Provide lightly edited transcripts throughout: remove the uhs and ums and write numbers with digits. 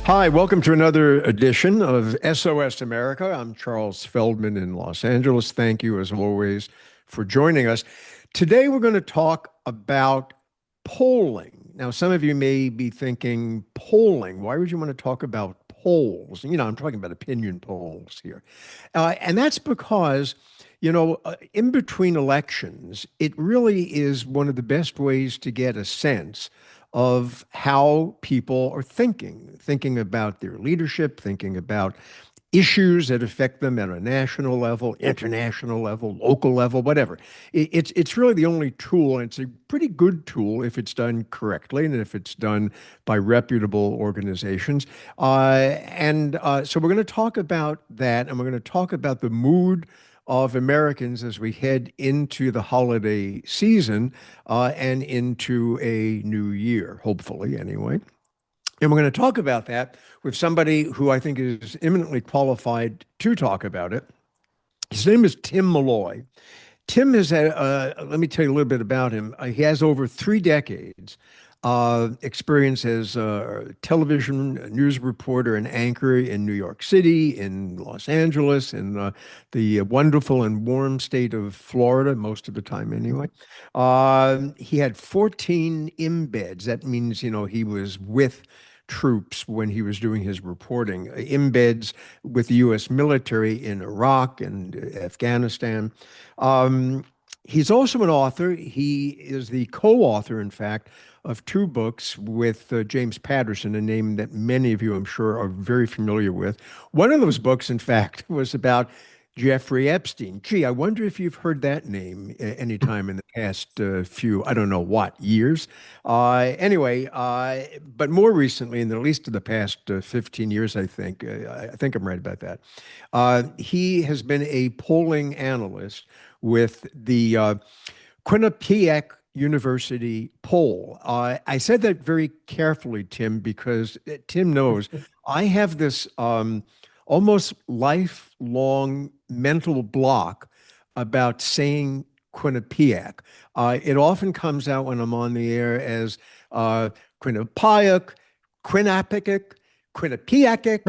Hi, welcome to another edition of SOS America. I'm Charles Feldman in Los Angeles. Thank you, as always, for joining us. Today, we're going to talk about polling. Now, some of you may be thinking, polling, why would you want to talk about polls? I'm talking about opinion polls here. And that's because, in between elections, it really is one of the best ways to get a sense of how people are thinking about their leadership, thinking about issues that affect them at a national level, international level, local level, whatever. It's really the only tool, and it's a pretty good tool if it's done correctly and if it's done by reputable organizations. So we're going to talk about that, and we're going to talk about the mood of Americans as we head into the holiday season and into a new year, hopefully, anyway. And we're going to talk about that with somebody who I think is eminently qualified to talk about it. His name is Tim Malloy. Tim has had, let me tell you a little bit about him. He has over 3 decades experience as a television news reporter and anchor in New York City, in Los Angeles, in the wonderful and warm state of Florida, most of the time anyway. He had 14 embeds. That means, he was with troops when he was doing his reporting, embeds with the U.S. military in Iraq and Afghanistan. He's also an author. He is the co-author, in fact, of 2 books with James Patterson, a name that many of you, I'm sure, are very familiar with. One of those books, in fact, was about Jeffrey Epstein. Gee, I wonder if you've heard that name any time in the past few, I don't know what, years. But more recently, in at least in the past 15 years, I think I'm right about that. He has been a polling analyst with the Quinnipiac University poll. I said that very carefully, Tim, because Tim knows I have this almost lifelong mental block about saying Quinnipiac. It often comes out when I'm on the air as Quinnipiac, Quinnipiac, Quinnipiac,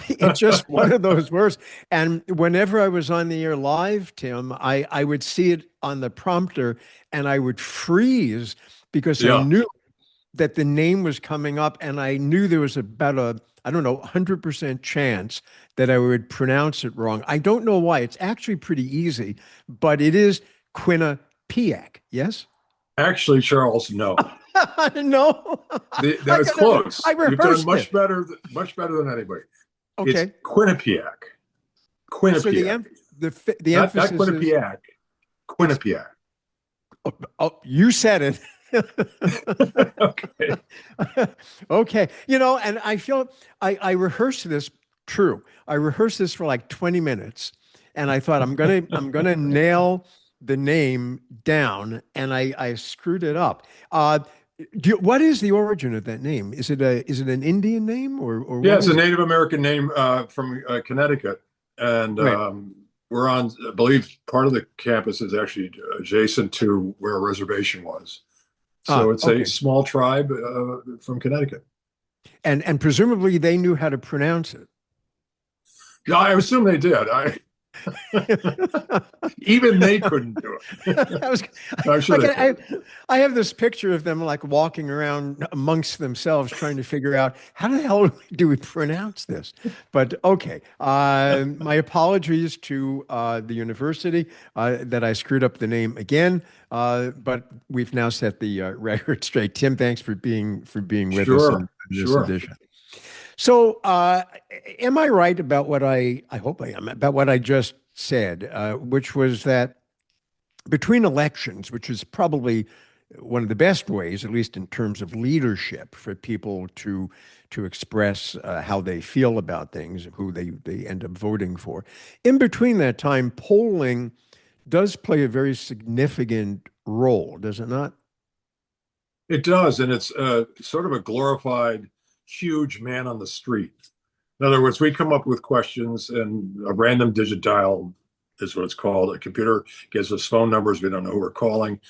it's just one of those words. And whenever I was on the air live, Tim, I would see it on the prompter and I would freeze because I knew that the name was coming up, and I knew there was about a, I don't know, 100% chance that I would pronounce it wrong. I don't know why. It's actually pretty easy, but it is Quinnipiac, yes? Actually, Charles, no. No. That was close. I You've done rehearsed much it. better, much better than anybody. It's Okay. Quinnipiac. So Quinnipiac. the Not emphasis is, Quinnipiac. Quinnipiac. you said it. Okay. Okay. And I feel I rehearsed this true. I rehearsed this for like 20 minutes and I thought I'm gonna nail the name down, and I screwed it up. What is the origin of that name? Is it an Indian name or Yeah, what it's a is it? Native American name from Connecticut. And Right. we're on, I believe part of the campus is actually adjacent to where a reservation was. So it's a Okay. small tribe from Connecticut. And presumably they knew how to pronounce it. Yeah, I assume they did. Even they couldn't do it. I was I'm sure like, they could. I have this picture of them like walking around amongst themselves trying to figure out how the hell do we pronounce this? But okay, my apologies to the university that I screwed up the name again. But we've now set the record straight. Tim, thanks for being with us in Sure, this sure. edition. So, am I right about what I hope I am, about what I just said, which was that between elections, which is probably one of the best ways, at least in terms of leadership, for people to express how they feel about things, who they end up voting for. In between that time, polling does play a very significant role, does it not? It does, and it's sort of a glorified, huge man on the street. In other words, we come up with questions and a random digit dial is what it's called. A computer gives us phone numbers. We don't know who we're calling.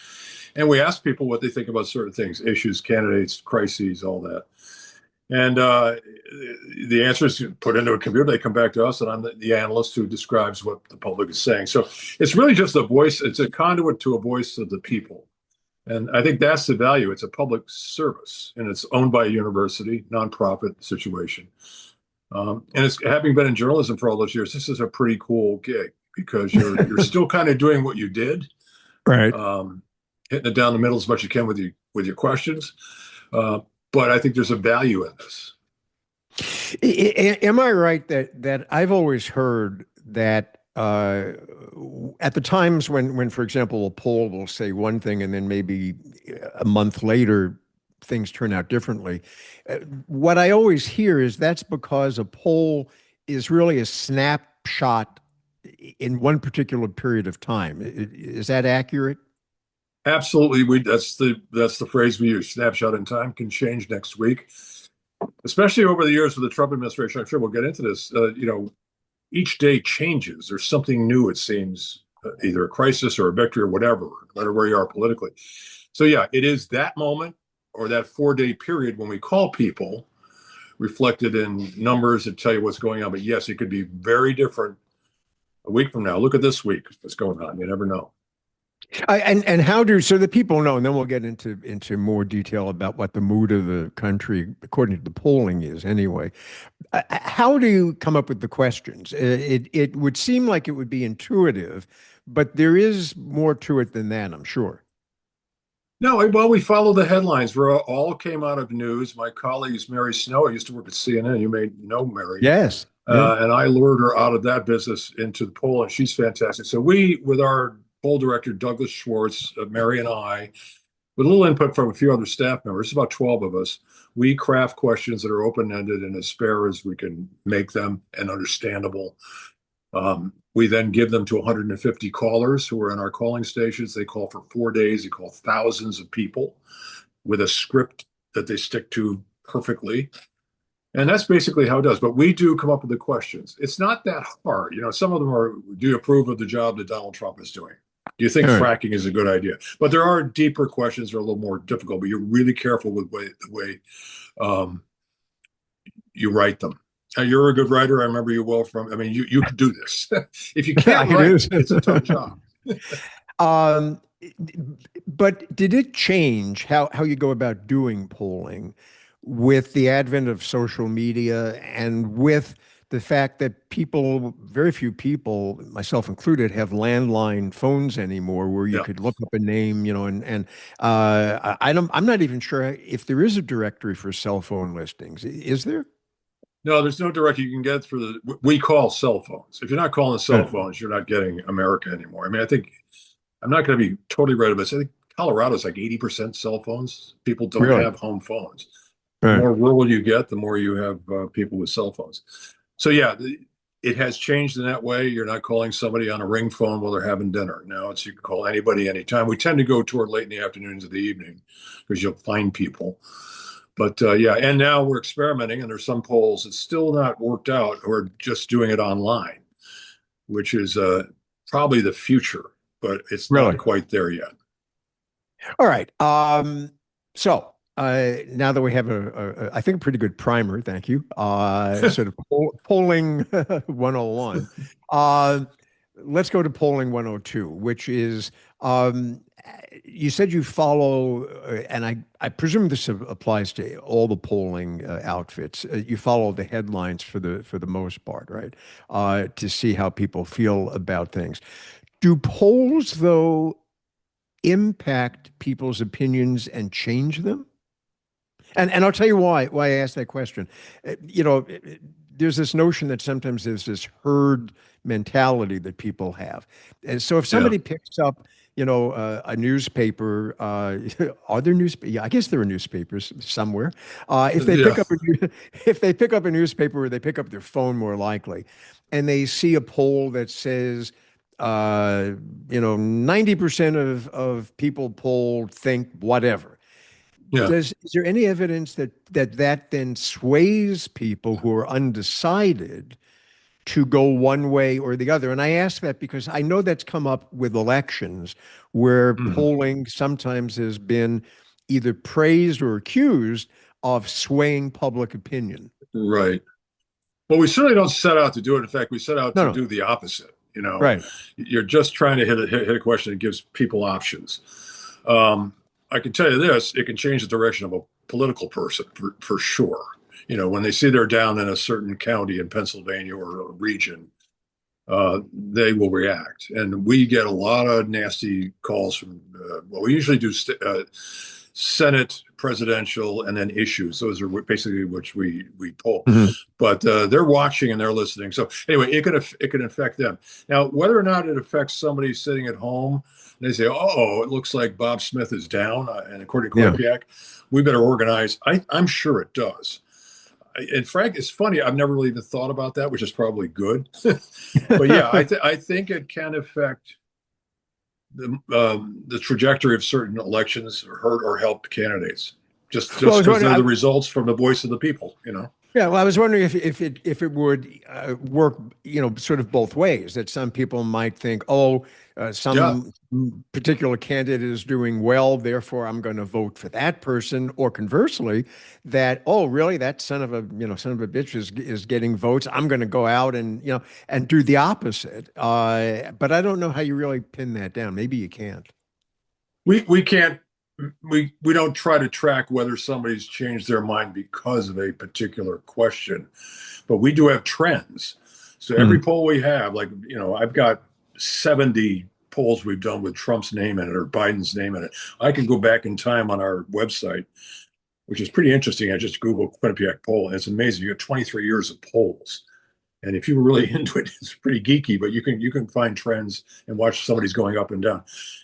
And we ask people what they think about certain things, issues, candidates, crises, all that. And the answer is put into a computer. They come back to us, and I'm the analyst who describes what the public is saying. So it's really just a voice. It's a conduit to a voice of the people. And I think that's the value. It's a public service, and it's owned by a university, nonprofit situation. And it's having been in journalism for all those years, this is a pretty cool gig because you're still kind of doing what you did, Right. hitting it down the middle as much as you can with your questions. But I think there's a value in this. Am I right that I've always heard that at the times when, for example, a poll will say one thing and then maybe a month later things turn out differently. What I always hear is that's because a poll is really a snapshot in one particular period of time. Is that accurate? Absolutely, that's the phrase we use. Snapshot in time can change next week, especially over the years with the Trump administration. I'm sure we'll get into this. Each day changes. There's something new. It seems either a crisis or a victory or whatever, no matter where you are politically. So yeah, it is that moment or that 4-day period when we call people reflected in numbers that tell you what's going on. But yes, it could be very different a week from now. Look at this week. What's going on? You never know. And how do so the people know, and then we'll get into more detail about what the mood of the country, according to the polling, is anyway. How do you come up with the questions? It would seem like it would be intuitive, but there is more to it than that, I'm sure. No, well, we follow the headlines. We all came out of news. My colleague is Mary Snow. I used to work at CNN. You may know Mary. Yes. Yeah. And I lured her out of that business into the poll, and she's fantastic. So we, with our poll director, Douglas Schwartz, Mary and I, with a little input from a few other staff members, about 12 of us, we craft questions that are open-ended and as fair as we can make them and understandable. We then give them to 150 callers who are in our calling stations. They call for 4 days. They call thousands of people with a script that they stick to perfectly. And that's basically how it does. But we do come up with the questions. It's not that hard. Some of them are, do you approve of the job that Donald Trump is doing? Do you think fracking is a good idea? But there are deeper questions that are a little more difficult, but you're really careful with the way you write them. You're a good writer. I remember you well from, I mean, you could do this. If you can't write, it's a tough job. Um, but did it change how you go about doing polling with the advent of social media and with the fact that very few people, myself included, have landline phones anymore where you could look up a name, I'm not even sure if there is a directory for cell phone listings. Is there? No, there's no directory you can get through we call cell phones. If you're not calling cell phones, you're not getting America anymore. I mean, I'm not going to be totally right about this. I think Colorado's like 80% cell phones. People don't have home phones. The more rural you get, the more you have people with cell phones. So yeah, it has changed in that way. You're not calling somebody on a ring phone while they're having dinner. Now you can call anybody anytime. We tend to go toward late in the afternoons or the evening because you'll find people. But yeah, and now we're experimenting, and there's some polls that's still not worked out, or just doing it online, which is probably the future, but it's not quite there yet. All right. So now that we have I think a pretty good primer, thank you. Sort of polling 101. Let's go to polling 102, which is you said you follow, and I presume this applies to all the polling outfits. You follow the headlines for the most part, right? To see how people feel about things. Do polls, though, impact people's opinions and change them? And I'll tell you why I asked that question. There's this notion that sometimes there's this herd mentality that people have. And so if somebody picks up, a newspaper, are there newspapers? Yeah, I guess there are newspapers somewhere. If they pick up a newspaper, or they pick up their phone more likely, and they see a poll that says, 90% of people polled think whatever. Yeah. Is there any evidence that then sways people who are undecided to go one way or the other. And I ask that because I know that's come up with elections where polling sometimes has been either praised or accused of swaying public opinion. Right. Well, we certainly don't set out to do it. In fact, we set out to No, no. do the opposite. Right. You're just trying to hit a question that gives people options. I can tell you this: it can change the direction of a political person for sure. When they see they're down in a certain county in Pennsylvania or a region, they will react. And we get a lot of nasty calls from. Well, we usually do Senate, presidential, and then issues. Those are basically which we poll. But they're watching and they're listening. So anyway, it can affect them. Now, whether or not it affects somebody sitting at home, and they say, "Oh, it looks like Bob Smith is down," and according to Quinnipiac, we better organize. I'm sure it does. And Frank, it's funny. I've never really even thought about that, which is probably good. But yeah, I think it can affect the trajectory of certain elections or hurt or help candidates just because they're the results from the voice of the people. Yeah, well, I was wondering if it would work, sort of both ways. That some people might think, some particular candidate is doing well, therefore I'm going to vote for that person, or conversely, that really that son of a bitch is getting votes. I'm going to go out and and do the opposite. But I don't know how you really pin that down. Maybe you can't. We can't. We don't try to track whether somebody's changed their mind because of a particular question, but we do have trends. So every poll we have, like, I've got 70 polls we've done with Trump's name in it or Biden's name in it. I can go back in time on our website, which is pretty interesting. I just Googled Quinnipiac poll, and it's amazing. You have 23 years of polls. And if you were really into it, it's pretty geeky, but you can find trends and watch somebody's going up and down.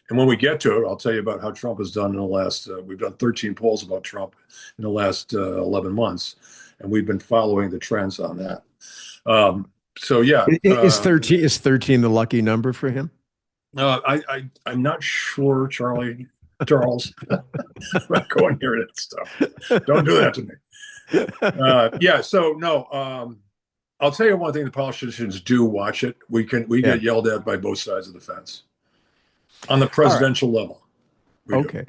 And when we get to it, I'll tell you about how Trump has done in the last, we've done 13 polls about Trump in the last 11 months. And we've been following the trends on that. So yeah. Is 13 the lucky number for him? I'm not sure, Charles. I'm not going near that stuff. Don't do that to me. Yeah. So no, I'll tell you one thing: the politicians do watch it. We get yelled at by both sides of the fence on the presidential level. Okay,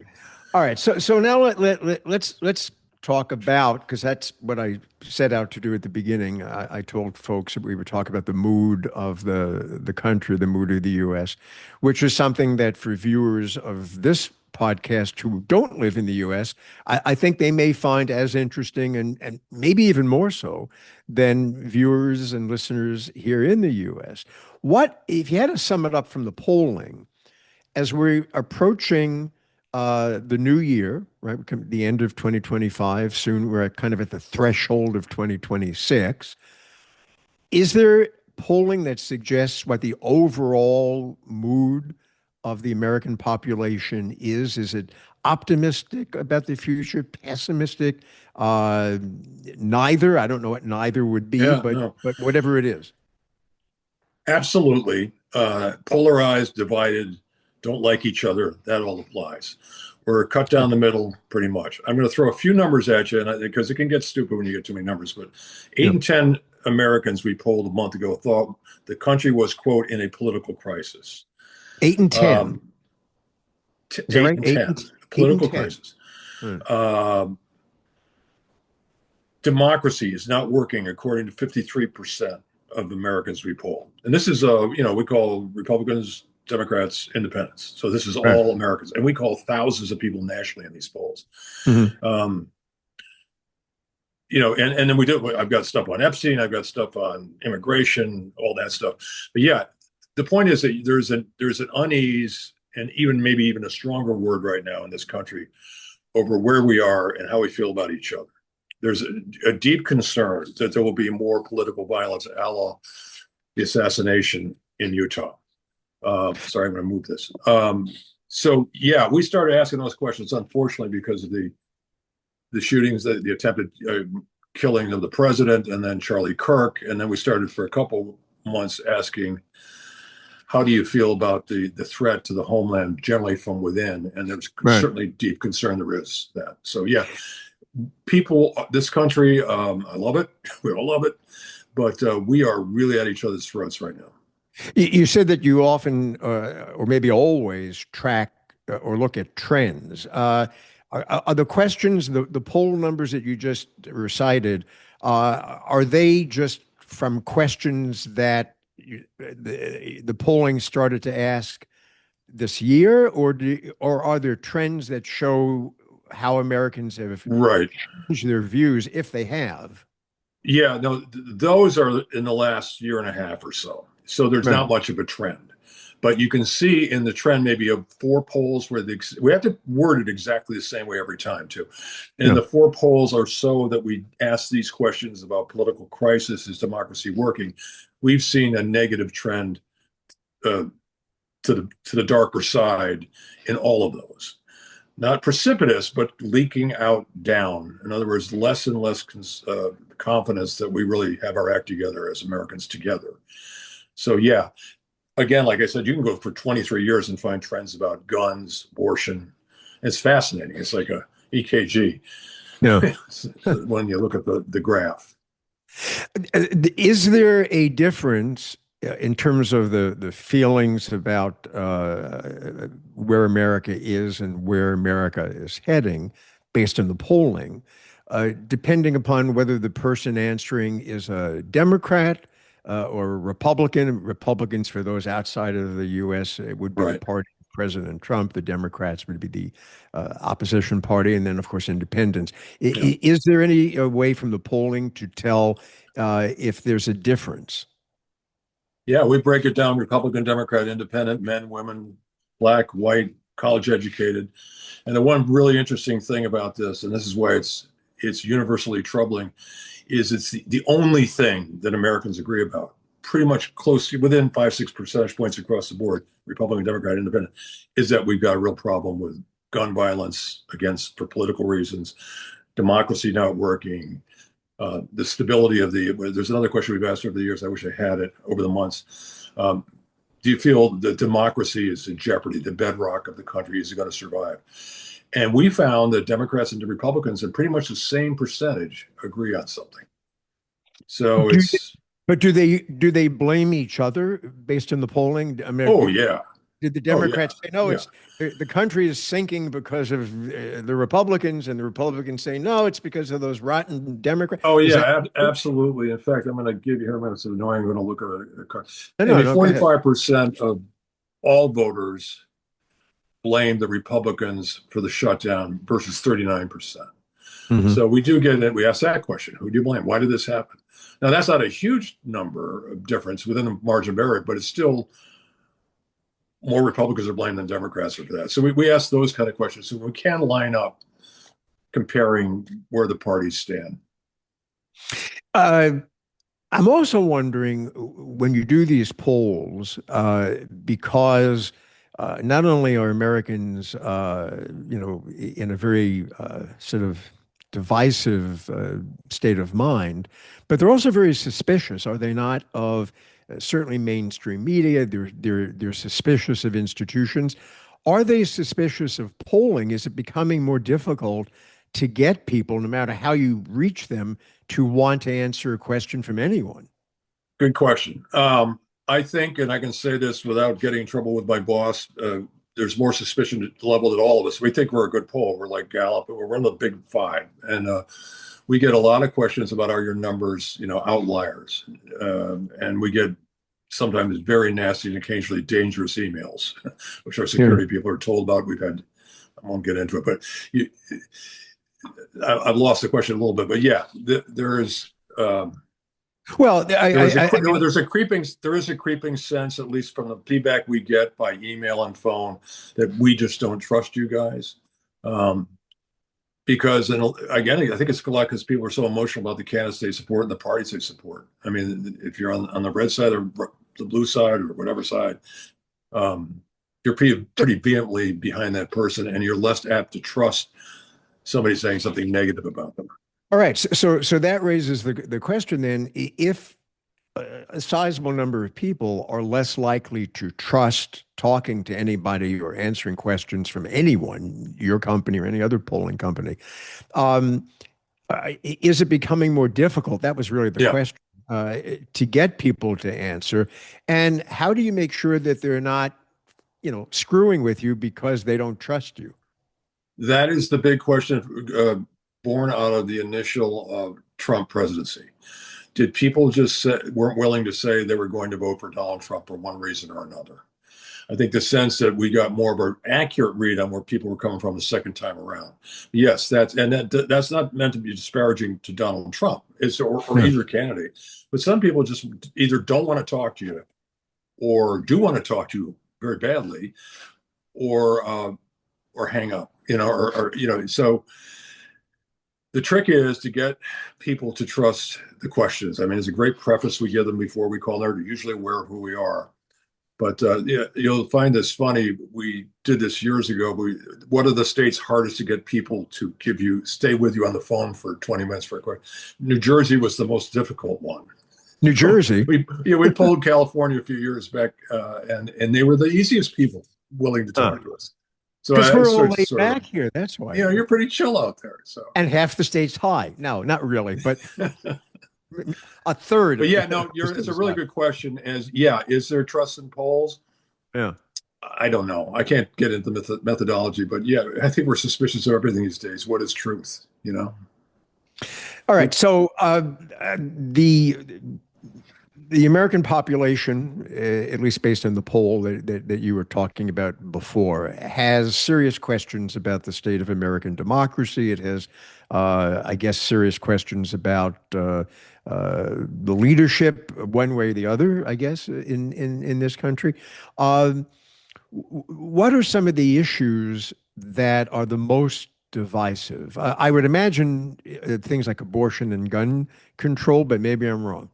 all right. So now let's talk about, because that's what I set out to do at the beginning. I told folks that we would talk about the mood of the country, the mood of the U.S., which is something that for viewers of this podcast who don't live in the U.S., I think they may find as interesting and maybe even more so than viewers and listeners here in the U.S. What, if you had to sum it up from the polling, as we're approaching the new year, right? The end of 2025, soon we're kind of at the threshold of 2026. Is there polling that suggests what the overall mood of the American population is? Is it optimistic about the future, pessimistic? Neither. I don't know what neither would be, but whatever it is. Absolutely. Polarized, divided, don't like each other. That all applies. We're cut down the middle pretty much. I'm going to throw a few numbers at you because it can get stupid when you get too many numbers, but 8 in 10 Americans we polled a month ago thought the country was, quote, in a political crisis. 8 in 10. 8 in 10. Political crisis. Democracy is not working according to 53% of Americans we polled. And this is, we call Republicans, Democrats, Independents. So this is all Americans. And we call thousands of people nationally in these polls. And then we do, I've got stuff on Epstein, I've got stuff on immigration, all that stuff. But yeah, the point is that there's an unease, and maybe even a stronger word right now in this country over where we are and how we feel about each other. There's a deep concern that there will be more political violence, a la the assassination in Utah. Sorry, I'm going to move this. So yeah, we started asking those questions, unfortunately, because of the shootings, the attempted killing of the president, and then Charlie Kirk, and then we started for a couple months asking, how do you feel about the threat to the homeland generally from within? And there's certainly deep concern there is that. So yeah, people, this country, I love it. We all love it. but we are really at each other's throats right now. You said that you often, or maybe always, track or look at trends. Are the questions, the poll numbers that you just recited, are they just from questions that the polling started to ask this year, or are there trends that show how Americans have Right. changed their views, if they have? Yeah, no, those are in the last year and a half or so. So there's Right. not much of a trend. But you can see in the trend maybe of four polls where we have to word it exactly the same way every time too. And Yeah. the four polls are so that we ask these questions about political crisis, is democracy working? We've seen a negative trend uh, to the darker side in all of those. Not precipitous, but leaking out down. In other words, less and less confidence that we really have our act together as Americans together. So yeah, again, like I said, you can go for 23 years and find trends about guns, abortion. It's fascinating. It's like a EKG Yeah. when you look at the graph. Is there a difference in terms of the feelings about where America is and where America is heading based on the polling, depending upon whether the person answering is a Democrat or a Republican? Republicans, for those outside of the U.S., it would be the Right. party of President Trump. The Democrats would be the opposition party, and then, of course, independents. Yeah. Is there any way from the polling to tell if there's a difference? Yeah, we break it down: Republican, Democrat, Independent, men, women, black, white, college educated. And the one really interesting thing about this, and this is why it's universally troubling, is it's the only thing that Americans agree about, pretty much close within 5, 6 percentage points across the board, Republican, Democrat, Independent, is that we've got a real problem with gun violence against for political reasons, democracy not working, the stability of the. There's another question we've asked over the years. I wish I had it over the months. Do you feel that democracy is in jeopardy? The bedrock of the country, is it going to survive? And we found that Democrats and Republicans in pretty much the same percentage agree on something. So Do, it's, but do they blame each other based on the polling? I mean, oh yeah, did the oh yeah, Democrats say no? yeah, It's the country is sinking because of the Republicans, and the Republicans say no, it's because of those rotten Democrats. oh Is that yeah, absolutely. In fact, I'm going to give you here a minute. It's annoying. I'm going to look at a card. no, I no, mean, no, go ahead. 45% of all voters blame the Republicans for the shutdown versus 39%. Hmm. So we do get it. We ask that question: who do you blame? Why did this happen? Now that's not a huge number of difference within the margin of error, but it's still more Republicans are blamed than Democrats are for that. So we ask those kind of questions. So we can line up comparing where the parties stand. Uh, I'm also wondering when you do these polls, because not only are Americans, in a very sort of divisive state of mind, but they're also very suspicious, are they not, of certainly mainstream media? They're suspicious of institutions. Are they suspicious of polling? Is it becoming more difficult to get people, no matter how you reach them, to want to answer a question from anyone? Good question. I think, and I can say this without getting in trouble with my boss, there's more suspicion leveled at all of us. We think we're a good poll. We're like Gallup, but we're one of the big five. And we get a lot of questions about, are your numbers, outliers? And we get sometimes very nasty and occasionally dangerous emails, which our Yeah. security people are told about. I won't get into it, but I've lost the question a little bit. But yeah, there is. Well, I mean, There is a creeping sense, at least from the feedback we get by email and phone, that we just don't trust you guys. Because, and again, I think it's a lot because people are so emotional about the candidates they support and the parties they support. I mean, if you're on the red side or the blue side or whatever side, you're pretty vehemently behind that person, and you're less apt to trust somebody saying something negative about them. all right. So that raises the question then: if a sizable number of people are less likely to trust talking to anybody or answering questions from anyone, your company or any other polling company, is it becoming more difficult? That was really the Yeah, question. to get people to answer? And how do you make sure that they're not, screwing with you because they don't trust you? That is the big question born out of the initial Trump presidency. Did people just weren't willing to say they were going to vote for Donald Trump for one reason or another? I think the sense that we got more of an accurate read on where people were coming from the second time around. Yes, that's not meant to be disparaging to Donald Trump, or either candidate. But some people just either don't want to talk to you, or do want to talk to you very badly, or hang up. So the trick is to get people to trust the questions. I mean, it's a great preface we give them before we call them. They're usually aware of who we are. But you'll find this funny. We did this years ago. What are the states hardest to get people to stay with you on the phone for 20 minutes for a question? New Jersey was the most difficult one. New Jersey? We polled California a few years back, and they were the easiest people willing to talk to us. So because we're all laid back here. That's why. You're pretty chill out there. So and half the state's high. No, not really, but a third. But it's a really good question. Is there trust in polls? Yeah. I don't know. I can't get into the methodology, but I think we're suspicious of everything these days. What is truth? All right. So the American population, at least based on the poll that you were talking about before, has serious questions about the state of American democracy. It has, I guess, serious questions about the leadership, one way or the other, I guess, in this country. What are some of the issues that are the most divisive? I would imagine things like abortion and gun control, but maybe I'm wrong.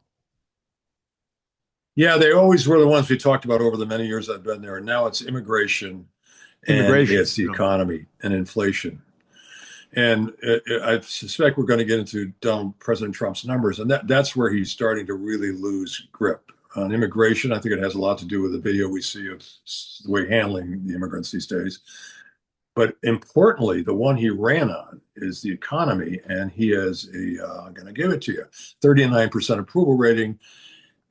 Yeah, they always were the ones we talked about over the many years I've been there. And now it's immigration. And it's the economy and inflation. And I suspect we're going to get into President Trump's numbers. And that's where he's starting to really lose grip. On immigration, I think it has a lot to do with the video we see of the way handling the immigrants these days. But importantly, the one he ran on is the economy. And he has I'm going to give it to you, 39% approval rating,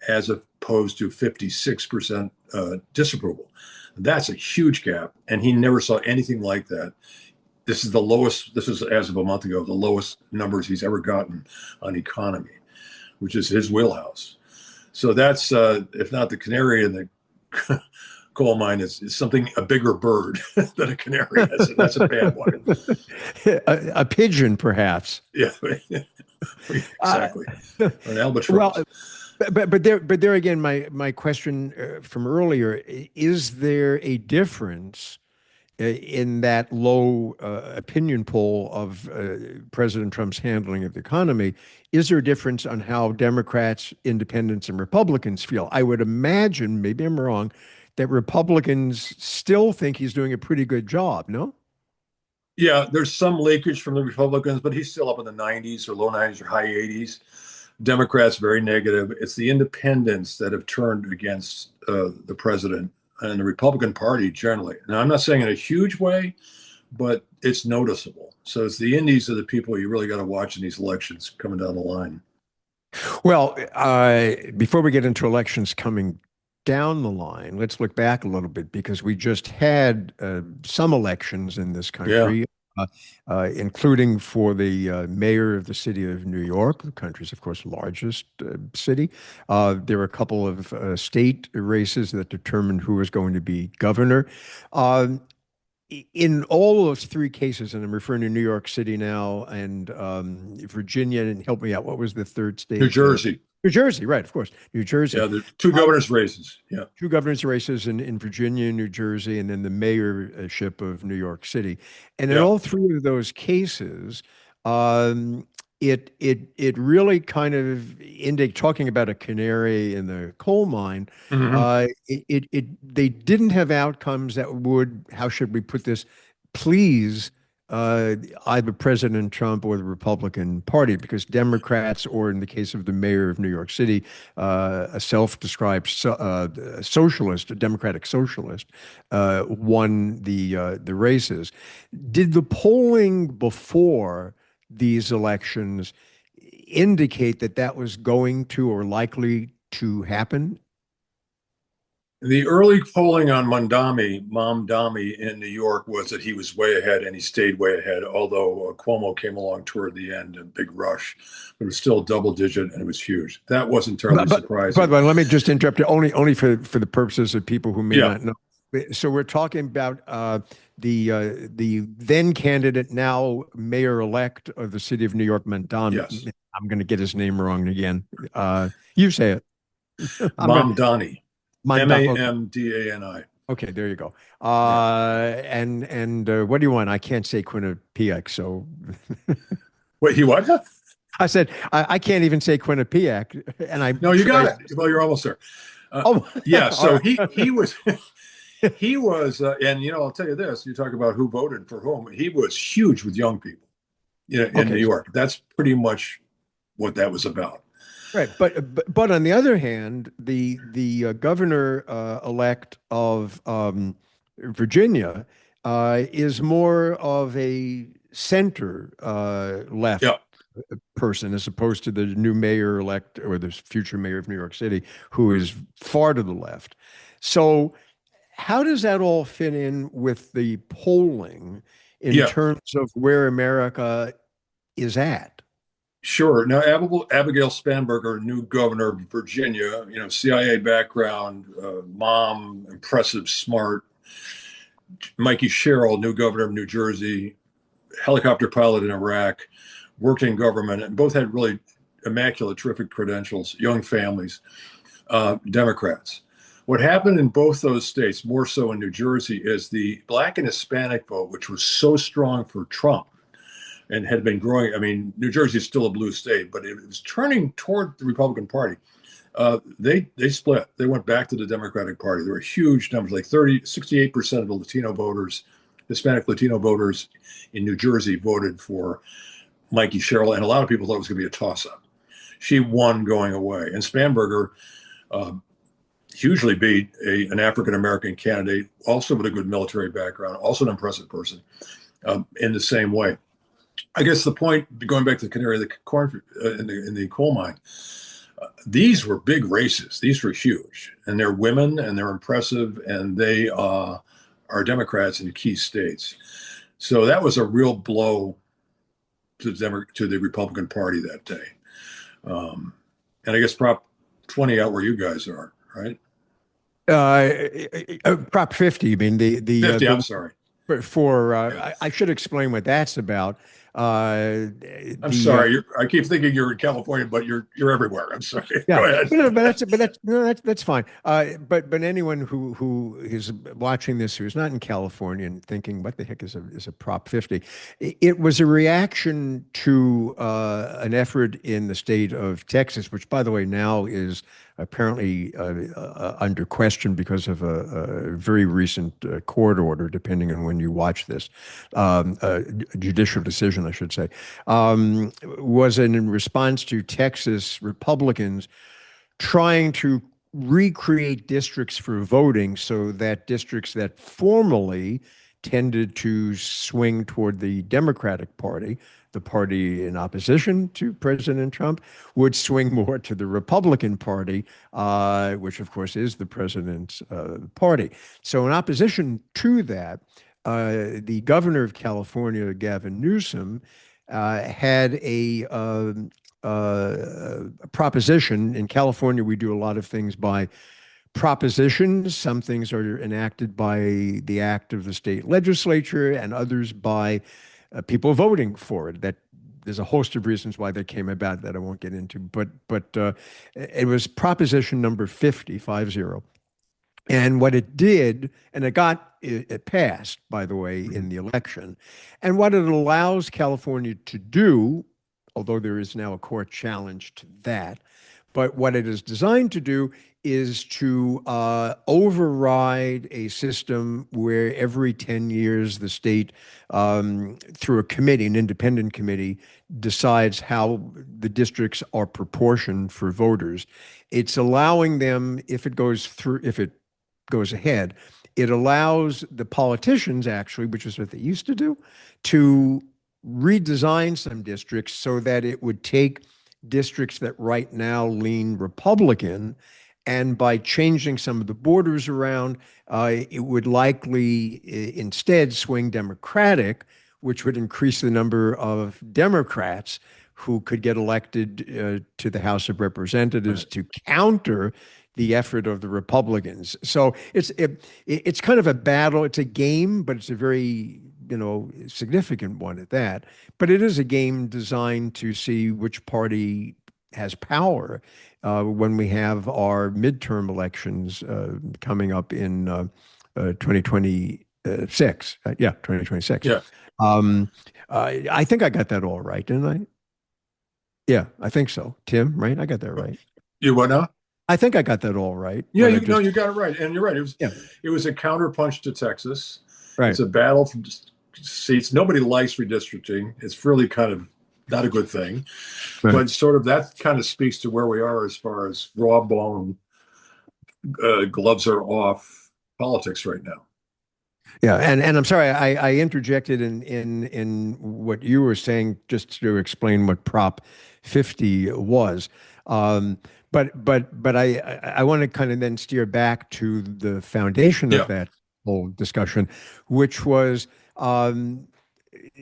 as opposed to 56% disapproval. That's a huge gap, and he never saw anything like that. This is the lowest, this is as of a month ago, the lowest numbers he's ever gotten on economy, which is his wheelhouse. So that's, if not the canary in the coal mine, is something, a bigger bird than a canary. That's a bad one. A pigeon, perhaps. Yeah, exactly. An albatross. Well, but there again, my question from earlier, is there a difference in that low opinion poll of President Trump's handling of the economy? Is there a difference on how Democrats, independents, and Republicans feel? I would imagine, maybe I'm wrong, that Republicans still think he's doing a pretty good job, no? Yeah, there's some leakage from the Republicans, but he's still up in the 90s or low 90s or high 80s. Democrats, very negative. It's the independents that have turned against the president and the Republican Party generally. Now, I'm not saying in a huge way, but it's noticeable. So it's the indies are the people you really got to watch in these elections coming down the line. Well, before we get into elections coming down the line, let's look back a little bit, because we just had some elections in this country. Yeah. Including for the mayor of the city of New York, the country's, of course, largest city. There were a couple of state races that determined who was going to be governor. In all those three cases, and I'm referring to New York City now and Virginia, and help me out, what was the third state? New Jersey. New Jersey, right, of course. New Jersey. Yeah, the two governors' races. Yeah. Two governors' races in Virginia, New Jersey, and then the mayorship of New York City. And in all three of those cases, it really kind of talking about a canary in the coal mine. They didn't have outcomes that would, how should we put this, please either President Trump or the Republican Party, because Democrats, or in the case of the mayor of New York City, a self-described socialist, a democratic socialist, won the races. Did the polling before these elections indicate that that was going to or likely to happen? The early polling on Mamdani in New York was that he was way ahead, and he stayed way ahead, although Cuomo came along toward the end, a big rush. But it was still double digit, and it was huge. That wasn't terribly By the surprising. way, let me just interrupt you only for the purposes of people who may Yeah, not know. So we're talking about the then candidate, now mayor-elect of the city of New York, yes. I'm going to get his name wrong again. You say it. I'm going to Mamdani, Okay. Mamdani. Okay, there you go. Yeah. And what do you want? I can't say Quinnipiac, so Wait, he what? I said I can't even say Quinnipiac, and I No, you got tried. it. Well, you're almost there. Oh, Yeah. all So right. he was he was, and I'll tell you this: you talk about who voted for whom. He was huge with young people, in New Okay, York. That's pretty much what that was about. right. But on the other hand, the governor elect of Virginia is more of a center left Yeah. person as opposed to the new mayor elect or the future mayor of New York City, who is far to the left. So, how does that all fit in with the polling in Yeah. terms of where America is at? Sure. Now, Abigail Spanberger, new governor of Virginia, CIA background, mom, impressive, smart. Mikey Sherrill, new governor of New Jersey, helicopter pilot in Iraq, worked in government, and both had really immaculate, terrific credentials, young families, Democrats. What happened in both those states, more so in New Jersey, is the Black and Hispanic vote, which was so strong for Trump and had been growing. I mean, New Jersey is still a blue state, but it was turning toward the Republican Party. They split. They went back to the Democratic Party. There were huge numbers, like 68% of the Latino voters, Hispanic Latino voters in New Jersey voted for Mikey Sherrill, and a lot of people thought it was going to be a toss-up. She won going away, and Spanberger uh, hugely beat an African American candidate, also with a good military background, also an impressive person, in the same way. I guess the point, going back to the canary, the corn in the coal mine, these were big races. These were huge, and they're women, and they're impressive, and they are Democrats in key states. So that was a real blow to the Republican Party that day. And I guess Prop 20 out where you guys are, right? Prop 50, you mean 50. I'm sorry. Yeah. I should explain what that's about. I'm The sorry. I keep thinking you're in California, but you're everywhere. I'm sorry. Yeah, Go ahead. that's fine. But anyone who is watching this who's not in California and thinking, what the heck is a Prop 50? It was a reaction to an effort in the state of Texas, which, by the way, now is apparently under question because of a very recent court order, depending on when you watch this, judicial decision, I should say, was in response to Texas Republicans trying to recreate districts for voting so that districts that formerly tended to swing toward the Democratic Party, the party in opposition to President Trump, would swing more to the Republican Party, which of course is the president's party. So in opposition to that, the governor of California, Gavin Newsom, had a proposition. In California, we do a lot of things by propositions. Some things are enacted by the act of the state legislature, and others by people voting for it. That there's a host of reasons why that came about that I won't get into. But it was proposition number 50. And what it did, and it passed, by the way, in the election. And what it allows California to do, although there is now a court challenge to that, but what it is designed to do is to override a system where every 10 years the state, through a committee, an independent committee, decides how the districts are proportioned for voters. It's allowing them, if it goes ahead, it allows the politicians, actually, which is what they used to do, to redesign some districts so that it would take districts that right now lean Republican. And by changing some of the borders around, it would likely instead swing Democratic, which would increase the number of Democrats who could get elected to the House of Representatives to counter the effort of the Republicans. So it's kind of a battle. It's a game, but it's a very significant one at that. But it is a game designed to see which party has power when we have our midterm elections coming up in 2026. Yeah, 2026. Yeah. I think I got that all right, didn't I? Yeah, I think so. Tim, right? I got that right. You what now? I think I got that all right. Yeah, you got it right, and you're right. Yeah, it was a counterpunch to Texas. right. It's a battle for seats. Nobody likes redistricting. It's really kind of not a good thing, Right. but sort of that kind of speaks to where we are as far as raw bone, gloves are off politics right now. Yeah, and I'm sorry, I interjected in what you were saying just to explain what Prop 50 was. But I want to kind of then steer back to the foundation of Yeah. that whole discussion, which was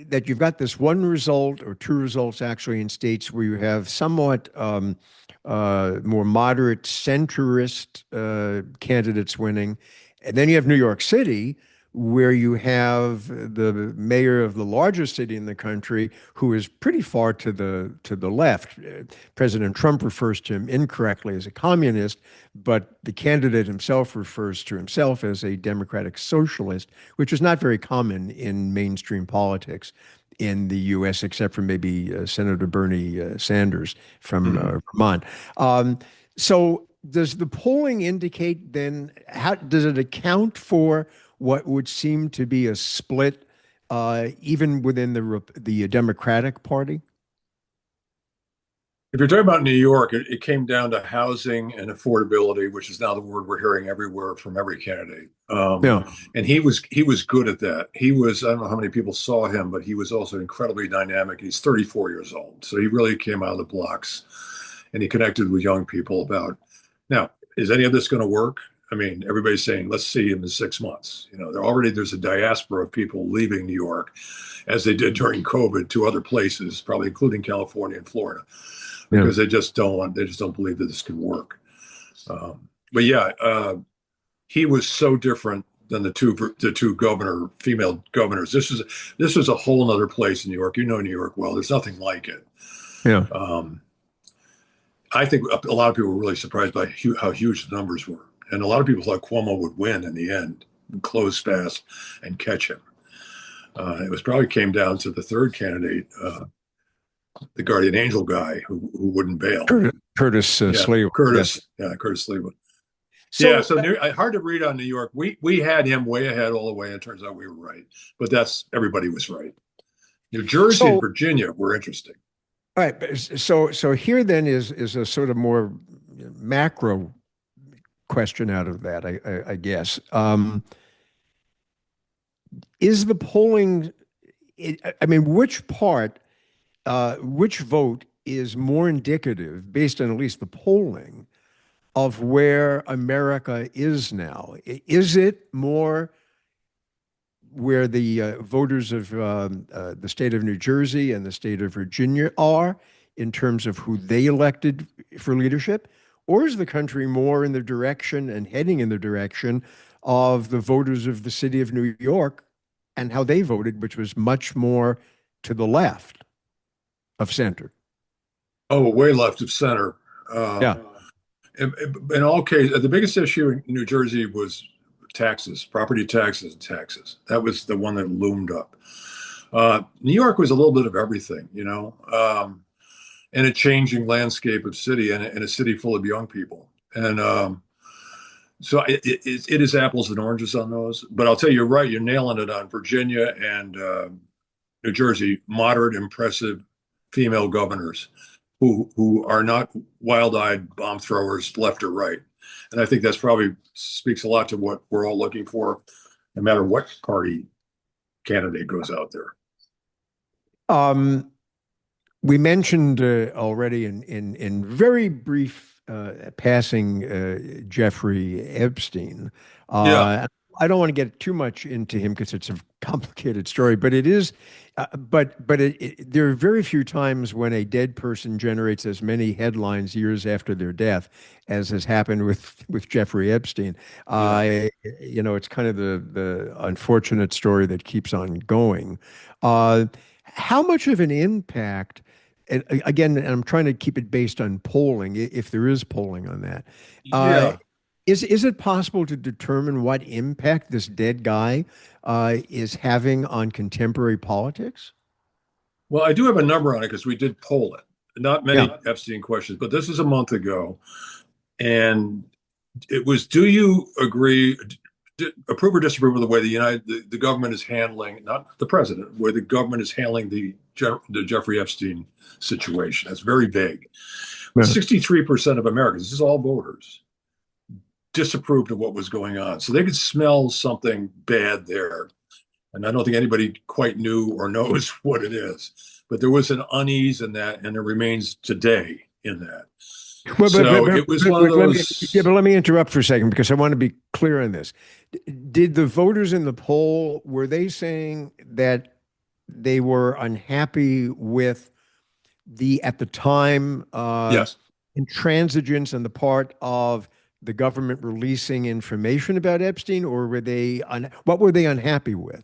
that you've got this one result or two results actually in states where you have somewhat more moderate centrist candidates winning. And then you have New York City, where you have the mayor of the largest city in the country, who is pretty far to the left. President Trump refers to him incorrectly as a communist, but the candidate himself refers to himself as a democratic socialist, which is not very common in mainstream politics in the U.S., except for maybe Senator Bernie Sanders from Vermont. So does the polling indicate then, how does it account for what would seem to be a split even within the Democratic Party? If you're talking about New York, it came down to housing and affordability, which is now the word we're hearing everywhere from every candidate. Yeah. And he was good at that. I don't know how many people saw him, but he was also incredibly dynamic. He's 34 years old, so he really came out of the blocks, and he connected with young people about. Now, is any of this going to work? I mean, everybody's saying, let's see him in 6 months. There's a diaspora of people leaving New York, as they did during COVID, to other places, probably including California and Florida, because they just don't believe that this can work. But yeah, he was so different than the two female governors. This was a whole nother place in New York. New York well. There's nothing like it. Yeah. I think a lot of people were really surprised by how huge the numbers were. And a lot of people thought Cuomo would win in the end, close fast, and catch him. It was probably came down to the third candidate, the guardian angel guy who wouldn't bail. Curtis Sliwa. Curtis Sliwa. So hard to read on New York. We had him way ahead all the way. It turns out we were right, but everybody was right. New Jersey and Virginia were interesting. All right, so here then is a sort of more macro question out of that, I guess. Is the polling? I mean, which vote is more indicative, based on at least the polling, of where America is now? Is it more where the voters of the state of New Jersey and the state of Virginia are in terms of who they elected for leadership? Or is the country more in the direction and heading in the direction of the voters of the city of New York and how they voted, which was much more to the left of center? Oh, way left of center. Yeah. In all cases, the biggest issue in New Jersey was taxes, property taxes and taxes. That was the one that loomed up. New York was a little bit of everything, and a changing landscape of city and a city full of young people. And so it is apples and oranges on those. But I'll tell you, you're right. You're nailing it on Virginia and New Jersey, moderate, impressive female governors who are not wild-eyed bomb throwers left or right. And I think that's probably speaks a lot to what we're all looking for, no matter what party candidate goes out there. We mentioned already in very brief passing Jeffrey Epstein. Yeah. Uh, I don't want to get too much into him because it's a complicated story, but it is. There are very few times when a dead person generates as many headlines years after their death as has happened with Jeffrey Epstein. Yeah. It's kind of the unfortunate story that keeps on going. Uh, how much of an impact? And again, and I'm trying to keep it based on polling, if there is polling on that. Uh, Yeah. is it possible to determine what impact this dead guy is having on contemporary politics? Well, I do have a number on it because we did poll it. Not Yeah. many Epstein questions, but this is a month ago. And it was, do you agree, approve or disapprove of the way the government is handling, not the president, where the government is handling the Jeffrey Epstein situation? That's very vague. But Yeah. 63% of Americans, this is all voters, disapproved of what was going on. So they could smell something bad there. And I don't think anybody quite knew or knows what it is. But there was an unease in that, and it remains today in that. Well, So it was one of those. let me interrupt for a second because I want to be clear on this. Did the voters in the poll, were they saying that they were unhappy with at the time, Yes. intransigence on the part of the government releasing information about Epstein, or what were they unhappy with?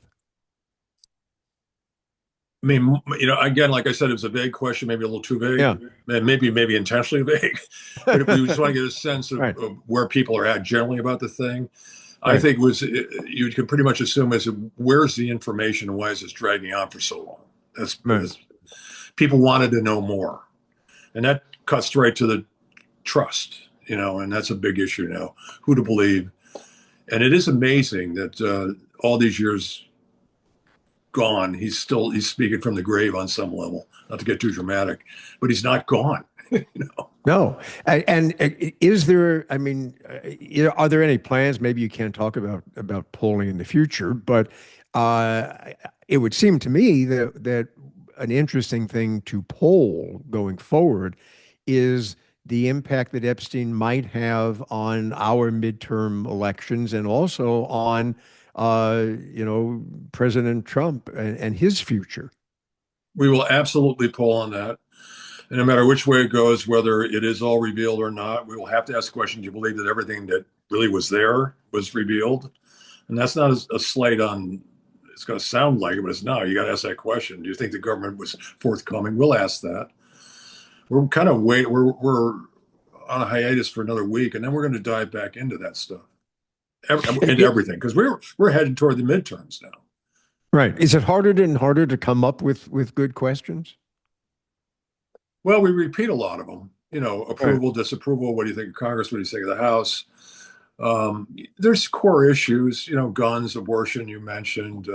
I mean, again, like I said, it was a vague question, maybe a little too vague, Yeah. and maybe intentionally vague. But if we just want to get a sense Right. of where people are at generally about the thing, I Right. think you could pretty much assume is where's the information and why is this dragging on for so long? Right. That's people wanted to know more, and that cuts right to the trust, and that's a big issue now. Who to believe, and it is amazing that all these years gone, he's speaking from the grave on some level. Not to get too dramatic, but he's not gone. you know. No. And is there, I mean, are there any plans? Maybe you can't talk about polling in the future, but uh, it would seem to me that an interesting thing to poll going forward is the impact that Epstein might have on our midterm elections and also on, President Trump and his future. We will absolutely pull on that. And no matter which way it goes, whether it is all revealed or not, we will have to ask the question, do you believe that everything that really was there was revealed? And that's not a slight on, it's going to sound like it, but it's not. You got to ask that question. Do you think the government was forthcoming? We'll ask that. We're kind of we're on a hiatus for another week, and then we're going to dive back into that stuff, into everything, because we're headed toward the midterms now. Right. Is it harder and harder to come up with good questions? Well, we repeat a lot of them. Right. Approval, disapproval. What do you think of Congress? What do you think of the House? There's core issues. Guns, abortion. You mentioned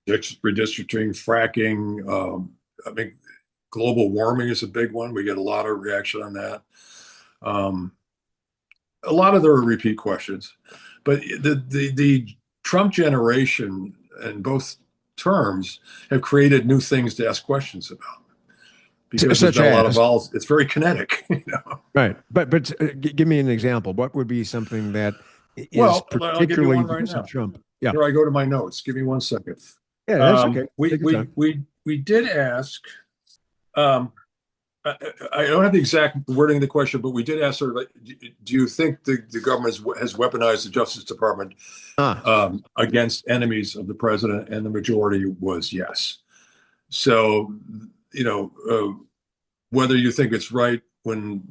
redistricting, fracking. I mean, global warming is a big one. We get a lot of reaction on that. Um, a lot of there are repeat questions, but the Trump generation and both terms have created new things to ask questions about because there's Such been a lot of as, balls. It's very kinetic. right. But give me an example. What would be something that is Well, I'll give you particularly one right because of now. Trump? Yeah. Here I go to my notes. Give me 1 second. Yeah, that's okay. We Take your we time. we we did ask. Um, I don't have the exact wording of the question, but we did ask sort of, do you think the government has weaponized the Justice Department Ah, against enemies of the president? And the majority was yes. So, whether you think it's right when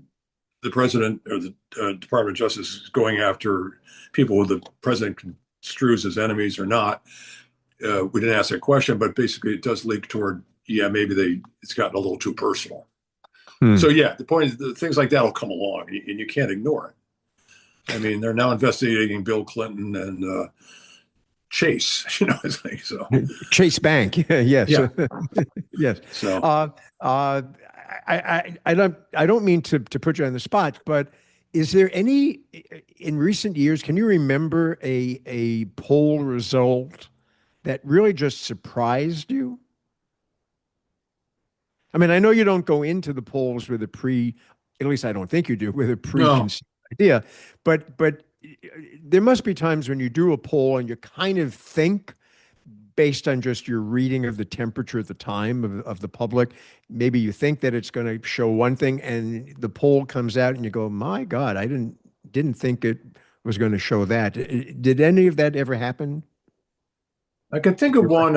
the president or the Department of Justice is going after people who the president construes as enemies or not, we didn't ask that question, but basically it does leak toward, yeah, maybe it's gotten a little too personal. hmm. So yeah, the point is things like that will come along, and you can't ignore it. I mean, they're now investigating Bill Clinton and Chase. So Chase Bank. Yes. yeah. Yes. So Uh, uh, I don't mean to put you on the spot, but is there any in recent years, can you remember a poll result that really just surprised you? I mean, I know you don't go into the polls with a at least I don't think you do, with a No, preconceived idea, but there must be times when you do a poll and you kind of think based on just your reading of the temperature at the time of the public, maybe you think that it's going to show one thing and the poll comes out and you go, my God, I didn't think it was going to show that. Did any of that ever happen? I can think of one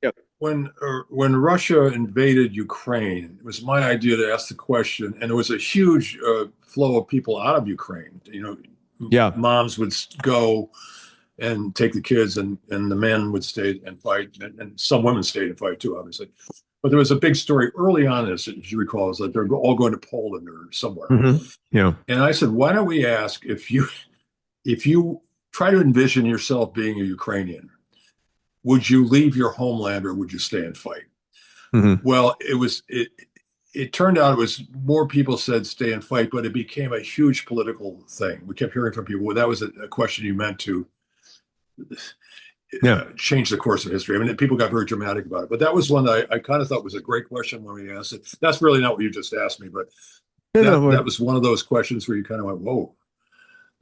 Yeah. when Russia invaded Ukraine. It was my idea to ask the question, and there was a huge flow of people out of Ukraine. Yeah. Moms would go and take the kids, and the men would stay and fight, and some women stayed and fight too, obviously. But there was a big story early on this, as you recall, is that they're all going to Poland or somewhere. Yeah. And I said, why don't we ask if you try to envision yourself being a Ukrainian, would you leave your homeland or would you stay and fight? Hmm. Well, it turned out it was more people said stay and fight, but it became a huge political thing. We kept hearing from people, well, that was a question you meant to Yeah. change the course of history. I mean, people got very dramatic about it, but that was one that I kind of thought was a great question when we asked it. That's really not what you just asked me, but No, that no, was one of those questions where you kind of went, whoa.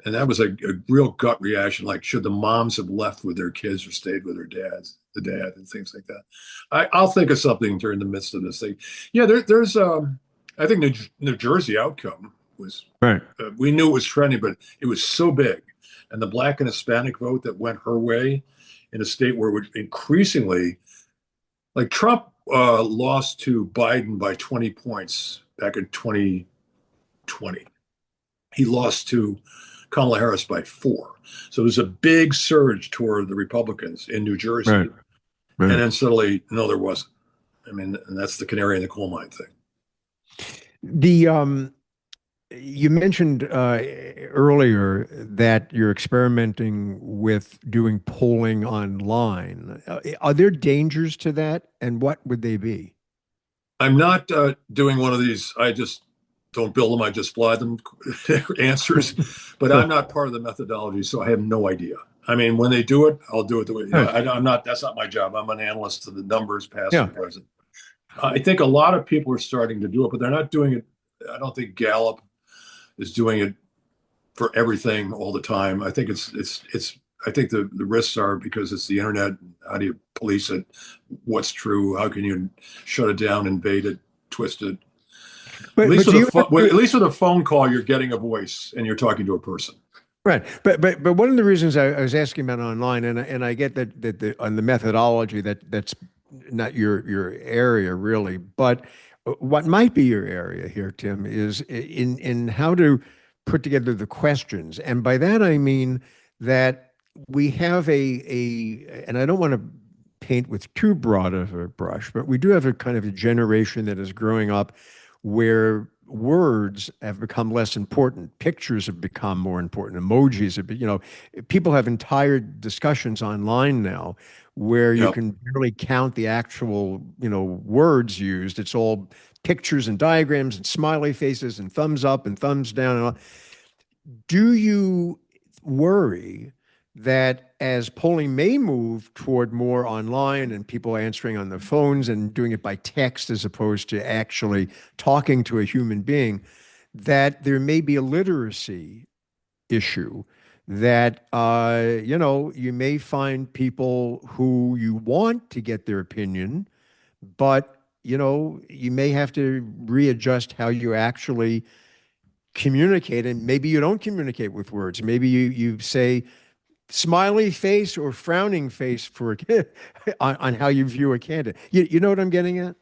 And that was a real gut reaction. Like, should the moms have left with their kids or stayed with the dad, and things like that. I'll think of something during the midst of this thing. Yeah, there's, I think New Jersey outcome was, right. we knew it was trending, but it was so big. And the Black and Hispanic vote that went her way in a state where it would increasingly, like Trump lost to Biden by 20 points back in 2020. He lost to Kamala Harris by 4. So there's a big surge toward the Republicans in New Jersey. Right. And Right. then suddenly, no, there wasn't. I mean, and that's the canary in the coal mine thing. The You mentioned earlier that you're experimenting with doing polling online. Are there dangers to that, and what would they be? I'm not doing one of these, I just don't build them, I just fly them answers, but I'm not part of the methodology, so I have no idea. I mean, when they do it, I'll do it the way, Right. I'm not, that's not my job. I'm an analyst to the numbers, past Yeah. and present. I think a lot of people are starting to do it, but they're not doing it. I don't think Gallup is doing it for everything all the time. I think I think the risks are because it's the internet. How do you police it? What's true? How can you shut it down, invade it, twist it? But do you have to, At least with a phone call, you're getting a voice and you're talking to a person. right? But one of the reasons I was asking about online, and I get that on the methodology that's not your area really, but what might be your area here, Tim, is in how to put together the questions, and by that I mean that we have and I don't want to paint with too broad of a brush, but we do have a kind of a generation that is growing up where words have become less important. Pictures have become more important. Emojis have been, people have entire discussions online now where you Yep. can barely count the actual, words used. It's all pictures and diagrams and smiley faces and thumbs up and thumbs down. And all. Do you worry that as polling may move toward more online and people answering on their phones and doing it by text as opposed to actually talking to a human being, that there may be a literacy issue that you may find people who you want to get their opinion, but you may have to readjust how you actually communicate, and maybe you don't communicate with words. Maybe you say smiley face or frowning face for on how you view a candidate. You know what I'm getting at?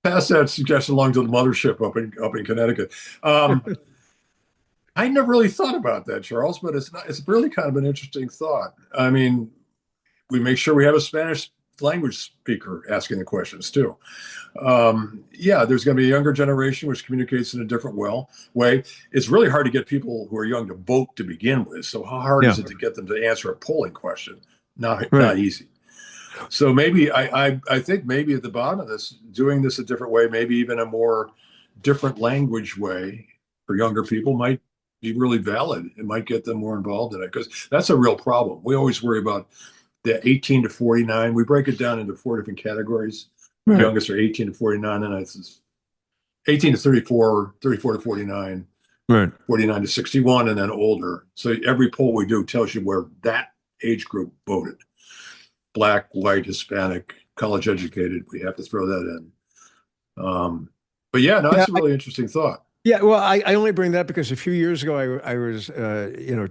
Pass that suggestion along to the mothership up in Connecticut. I never really thought about that, Charles, but it's really kind of an interesting thought. I mean, we make sure we have a Spanish language speaker asking the questions too. Yeah, there's going to be a younger generation which communicates in a different way. It's really hard to get people who are young to vote to begin with. So how hard Yeah. is it to get them to answer a polling question? Not Right. easy. So maybe I think maybe at the bottom of this, doing this a different way, maybe even a more different language way for younger people might be really valid. It might get them more involved in it because that's a real problem. We always worry about the 18 to 49. We break it down into 4 different categories. The Right. youngest are 18 to 49, and it's 18 to 34, 34 to 49, Right. 49 to 61, and then older. So every poll we do tells you where that age group voted. Black, white, Hispanic, college educated. We have to throw that in. But yeah, no, Yeah. that's a really interesting thought. Yeah, well, I only bring that because a few years ago I was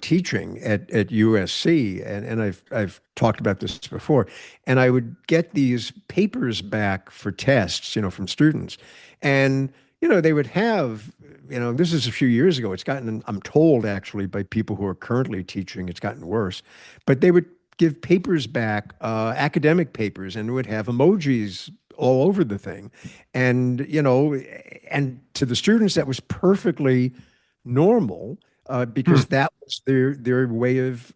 teaching at USC, and I've talked about this before, and I would get these papers back for tests, from students, and they would have, this is a few years ago. It's gotten, I'm told actually by people who are currently teaching, it's gotten worse, but they would give papers back, academic papers, and it would have emojis all over the thing. And, and to the students, that was perfectly normal Hmm. because that was their way of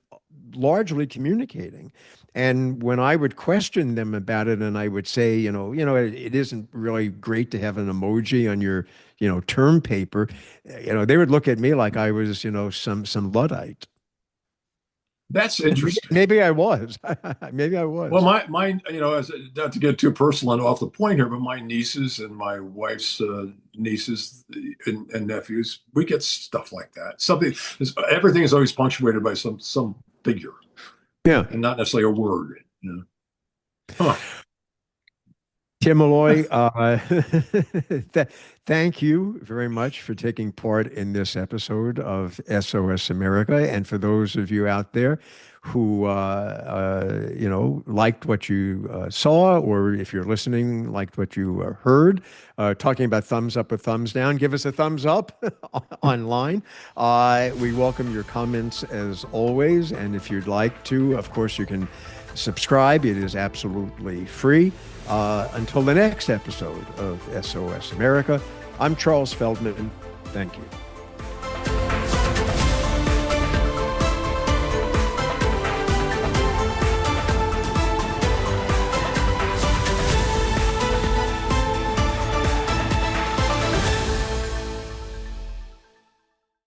largely communicating. And when I would question them about it, and I would say, it isn't really great to have an emoji on your, term paper, they would look at me like I was, some Luddite. That's And interesting. maybe I was. Maybe I Well, was. my, as not to get too personal and off the point here, but my nieces and my wife's nieces and nephews, we get stuff like that. Everything is always punctuated by some figure Yeah. and not necessarily a word. Huh. Tim Malloy, th thank you very much for taking part in this episode of SOS America. And for those of you out there who, liked what you saw, or if you're listening, liked what you heard, talking about thumbs up or thumbs down, give us a thumbs up online. We welcome your comments as always. And if you'd like to, of course, you can subscribe. It is absolutely free. Until the next episode of SOS America, I'm Charles Feldman. Thank you.